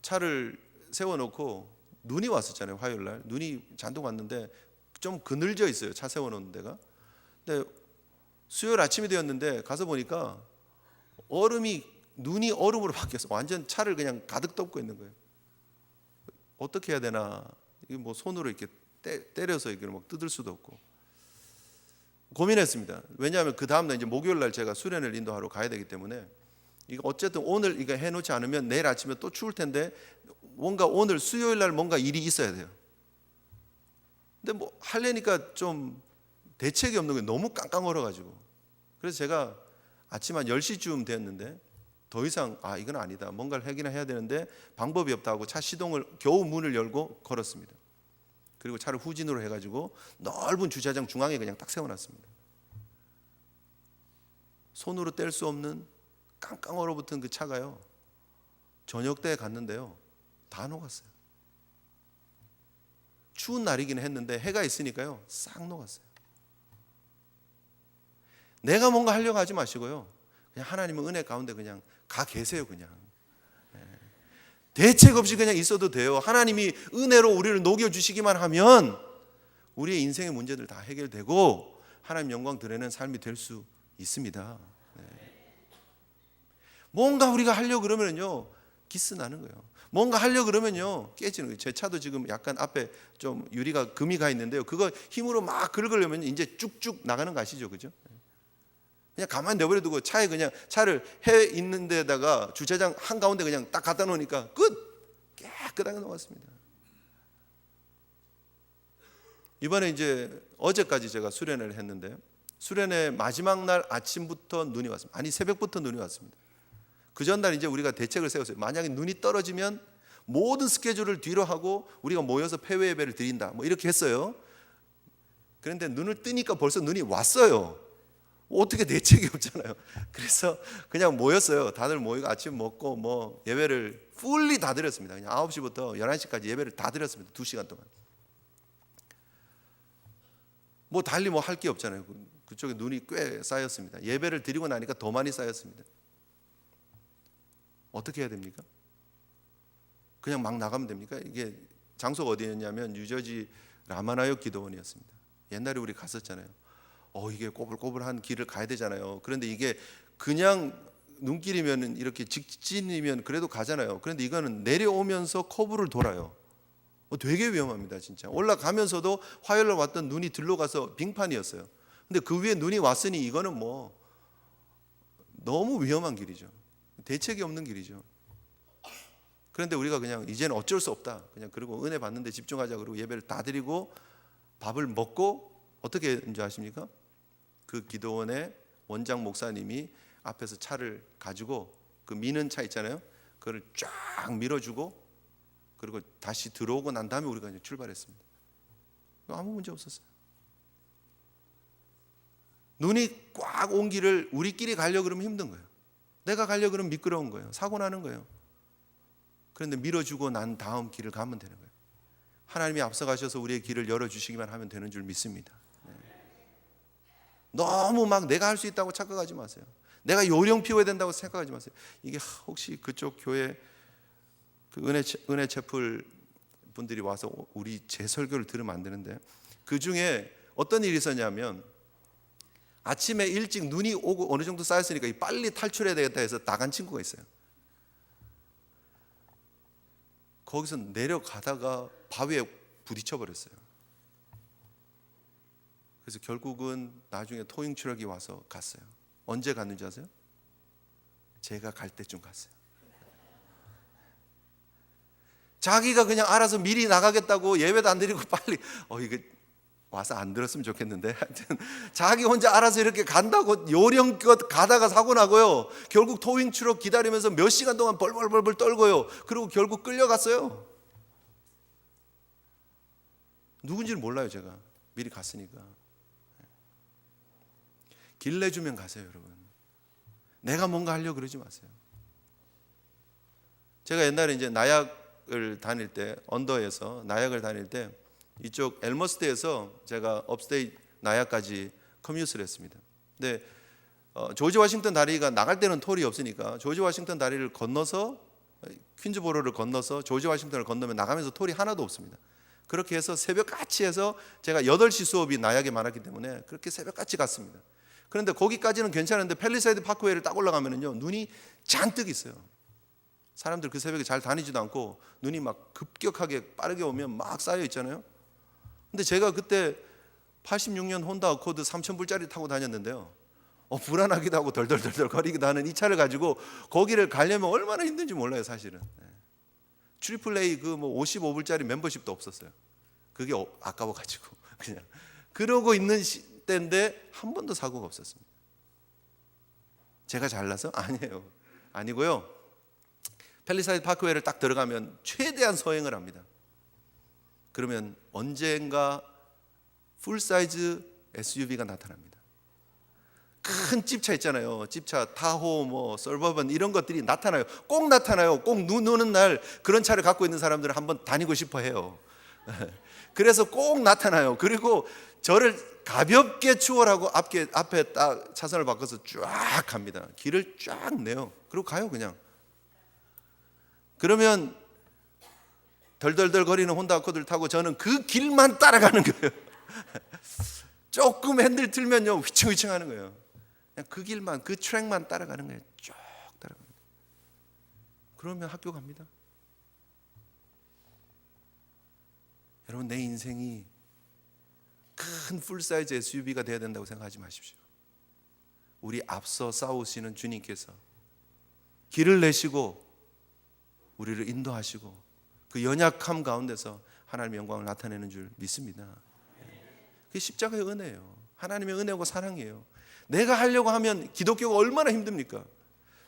Speaker 1: 차를 세워놓고 눈이 왔었잖아요. 화요일 날 눈이 잔뜩 왔는데 좀 그늘져 있어요. 차 세워놓는 데가. 근데 수요일 아침이 되었는데 가서 보니까 눈이 얼음으로 바뀌었어. 완전 차를 그냥 가득 덮고 있는 거예요. 어떻게 해야 되나? 이게 뭐 손으로 이렇게 때려서 이렇게 막 뜯을 수도 없고 고민했습니다. 왜냐하면 그 다음 날 이제 목요일 날 제가 수련회를 인도하러 가야 되기 때문에 이거 어쨌든 오늘 이거 해놓지 않으면 내일 아침에 또 추울 텐데 뭔가 오늘 수요일 날 뭔가 일이 있어야 돼요. 근데 뭐 하려니까 좀 대책이 없는 거예요. 너무 깡깡 얼어가지고. 그래서 제가 아침 한 10시쯤 됐는데 더 이상 이건 아니다. 뭔가를 하긴 해야 되는데 방법이 없다고 차 시동을 겨우 문을 열고 걸었습니다. 그리고 차를 후진으로 해가지고 넓은 주차장 중앙에 그냥 딱 세워놨습니다. 손으로 뗄 수 없는 깡깡 얼어붙은 그 차가요. 저녁 때 갔는데요. 다 녹았어요. 추운 날이긴 했는데 해가 있으니까요. 싹 녹았어요. 내가 뭔가 하려고 하지 마시고요. 그냥 하나님은 은혜 가운데 그냥 가 계세요. 그냥. 대책 없이 그냥 있어도 돼요. 하나님이 은혜로 우리를 녹여주시기만 하면 우리의 인생의 문제들 다 해결되고 하나님 영광 드리는 삶이 될 수 있습니다. 뭔가 우리가 하려고 그러면요 기스 나는 거예요. 뭔가 하려고 그러면요 깨지는 거예요. 제 차도 지금 약간 앞에 좀 유리가 금이 가 있는데요. 그거 힘으로 막 긁으려면 이제 쭉쭉 나가는 거 아시죠? 그죠? 그냥 가만히 내버려 두고 차에 그냥 차를 해 있는 데다가 주차장 한가운데 그냥 딱 갖다 놓으니까 끝! 깨끗하게 녹았습니다. 이번에 이제 어제까지 제가 수련회를 했는데 수련회 마지막 날 아침부터 눈이 왔습니다. 아니 새벽부터 눈이 왔습니다. 그 전날 이제 우리가 대책을 세웠어요. 만약에 눈이 떨어지면 모든 스케줄을 뒤로 하고 우리가 모여서 폐회 예배를 드린다. 뭐 이렇게 했어요. 그런데 눈을 뜨니까 벌써 눈이 왔어요. 어떻게 대책이 없잖아요. 그래서 그냥 모였어요. 다들 모이고 아침 먹고 뭐 예배를 풀리 다 드렸습니다. 그냥 9시부터 11시까지 예배를 다 드렸습니다. 2시간 동안. 뭐 달리 뭐 할 게 없잖아요. 그쪽에 눈이 꽤 쌓였습니다. 예배를 드리고 나니까 더 많이 쌓였습니다. 어떻게 해야 됩니까? 그냥 막 나가면 됩니까? 이게 장소가 어디였냐면 뉴저지 라마나요 기도원이었습니다. 옛날에 우리 갔었잖아요. 이게 꼬불꼬불한 길을 가야 되잖아요. 그런데 이게 그냥 눈길이면 이렇게 직진이면 그래도 가잖아요. 그런데 이거는 내려오면서 커브를 돌아요. 되게 위험합니다, 진짜. 올라가면서도 화요일날 왔던 눈이 들러가서 빙판이었어요. 근데 그 위에 눈이 왔으니 이거는 뭐 너무 위험한 길이죠. 대책이 없는 길이죠. 그런데 우리가 그냥 이제는 어쩔 수 없다. 그냥 그리고 은혜 받는 데 집중하자 그러고 예배를 다 드리고 밥을 먹고 어떻게 했는지 아십니까? 그 기도원의 원장 목사님이 앞에서 차를 가지고 그 미는 차 있잖아요. 그걸 쫙 밀어주고 그리고 다시 들어오고 난 다음에 우리가 이제 출발했습니다. 아무 문제 없었어요. 눈이 꽉 온 길을 우리끼리 가려고 그러면 힘든 거예요. 내가 가려고 그러면 미끄러운 거예요. 사고 나는 거예요. 그런데 밀어주고 난 다음 길을 가면 되는 거예요. 하나님이 앞서가셔서 우리의 길을 열어주시기만 하면 되는 줄 믿습니다. 너무 막 내가 할 수 있다고 착각하지 마세요. 내가 요령 피워야 된다고 생각하지 마세요. 이게 혹시 그쪽 교회 그 은혜 채플 분들이 와서 우리 제 설교를 들으면 안 되는데 그 중에 어떤 일이 있었냐면 아침에 일찍 눈이 오고 어느 정도 쌓였으니까 빨리 탈출해야 되겠다 해서 나간 친구가 있어요. 거기서 내려가다가 바위에 부딪혀 버렸어요. 그래서 결국은 나중에 토잉 트럭이 와서 갔어요. 언제 갔는지 아세요? 제가 갈 때쯤 갔어요. 자기가 그냥 알아서 미리 나가겠다고 예배도 안 드리고 빨리 이게 와서 안 들었으면 좋겠는데 하여튼 자기 혼자 알아서 이렇게 간다고 요령껏 가다가 사고 나고요. 결국 토잉 트럭 기다리면서 몇 시간 동안 벌벌벌벌 떨고요. 그리고 결국 끌려갔어요. 누군지는 몰라요. 제가 미리 갔으니까. 길 내주면 가세요, 여러분. 내가 뭔가 하려고 그러지 마세요. 제가 옛날에 이제 나약을 다닐 때, 언더에서 나약을 다닐 때 이쪽 엘머스트에서 제가 업스테이트 나약까지 커뮤트를 했습니다. 근데 조지 워싱턴 다리가 나갈 때는 톨이 없으니까 조지 워싱턴 다리를 건너서 퀸즈보로를 건너서 조지 워싱턴을 건너면 나가면서 톨이 하나도 없습니다. 그렇게 해서 새벽같이 해서 제가 8시 수업이 나약에 많았기 때문에 그렇게 새벽같이 갔습니다. 그런데 거기까지는 괜찮은데 팰리세이드 파크웨이를 딱 올라가면은요 눈이 잔뜩 있어요. 사람들 그 새벽에 잘 다니지도 않고 눈이 막 급격하게 빠르게 오면 막 쌓여 있잖아요. 근데 제가 그때 86년 혼다 어코드 3,000불짜리 타고 다녔는데요. 불안하기도 하고 덜덜덜덜 거리기도 하는 이 차를 가지고 거기를 가려면 얼마나 힘든지 몰라요, 사실은. 트리플 A 그 뭐 55불짜리 멤버십도 없었어요. 그게 아까워가지고 그냥 그러고 있는 때인데 한 번도 사고가 없었습니다. 제가 잘나서? 아니에요. 아니고요. 팰리사이드 파크웨이를 딱 들어가면 최대한 서행을 합니다. 그러면 언젠가 풀사이즈 SUV가 나타납니다. 큰 집차 있잖아요. 집차, 타호, 뭐 서버번 이런 것들이 나타나요. 꼭 나타나요. 꼭 눈 오는 날 그런 차를 갖고 있는 사람들은 한번 다니고 싶어 해요. 그래서 꼭 나타나요. 그리고 저를 가볍게 추월하고 앞에 딱 차선을 바꿔서 쫙 갑니다. 길을 쫙 내요. 그리고 가요 그냥. 그러면 덜덜덜 거리는 혼다 아코드를 타고 저는 그 길만 따라가는 거예요. 조금 핸들 틀면요 휘청휘청 하는 거예요. 그냥 그 길만, 그 트랙만 따라가는 거예요. 쭉 따라갑니다. 그러면 학교 갑니다. 여러분, 내 인생이 큰 풀사이즈 SUV가 되어야 된다고 생각하지 마십시오. 우리 앞서 싸우시는 주님께서 길을 내시고 우리를 인도하시고 그 연약함 가운데서 하나님의 영광을 나타내는 줄 믿습니다. 그게 십자가의 은혜예요. 하나님의 은혜고 사랑이에요. 내가 하려고 하면 기독교가 얼마나 힘듭니까?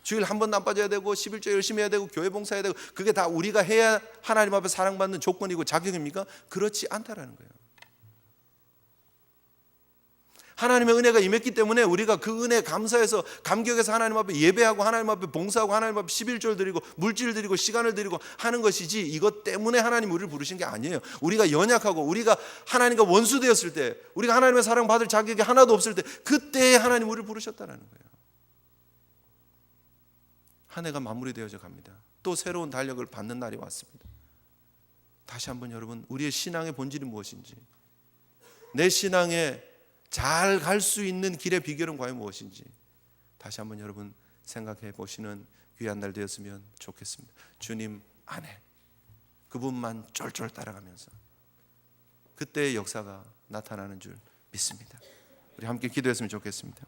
Speaker 1: 주일 한 번도 안 빠져야 되고 11조 열심히 해야 되고 교회 봉사해야 되고 그게 다 우리가 해야 하나님 앞에 사랑받는 조건이고 자격입니까? 그렇지 않다라는 거예요. 하나님의 은혜가 임했기 때문에 우리가 그 은혜에 감사해서 감격해서 하나님 앞에 예배하고 하나님 앞에 봉사하고 하나님 앞에 11조를 드리고 물질을 드리고 시간을 드리고 하는 것이지 이것 때문에 하나님 우리를 부르신 게 아니에요. 우리가 연약하고 우리가 하나님과 원수 되었을 때 우리가 하나님의 사랑받을 자격이 하나도 없을 때 그때에 하나님 우리를 부르셨다는 거예요. 한 해가 마무리되어져 갑니다. 또 새로운 달력을 받는 날이 왔습니다. 다시 한번 여러분 우리의 신앙의 본질이 무엇인지 내 신앙에 잘 갈 수 있는 길의 비결은 과연 무엇인지 다시 한번 여러분 생각해 보시는 귀한 날 되었으면 좋겠습니다. 주님 안에 그분만 쫄쫄 따라가면서 그때의 역사가 나타나는 줄 믿습니다. 우리 함께 기도했으면 좋겠습니다.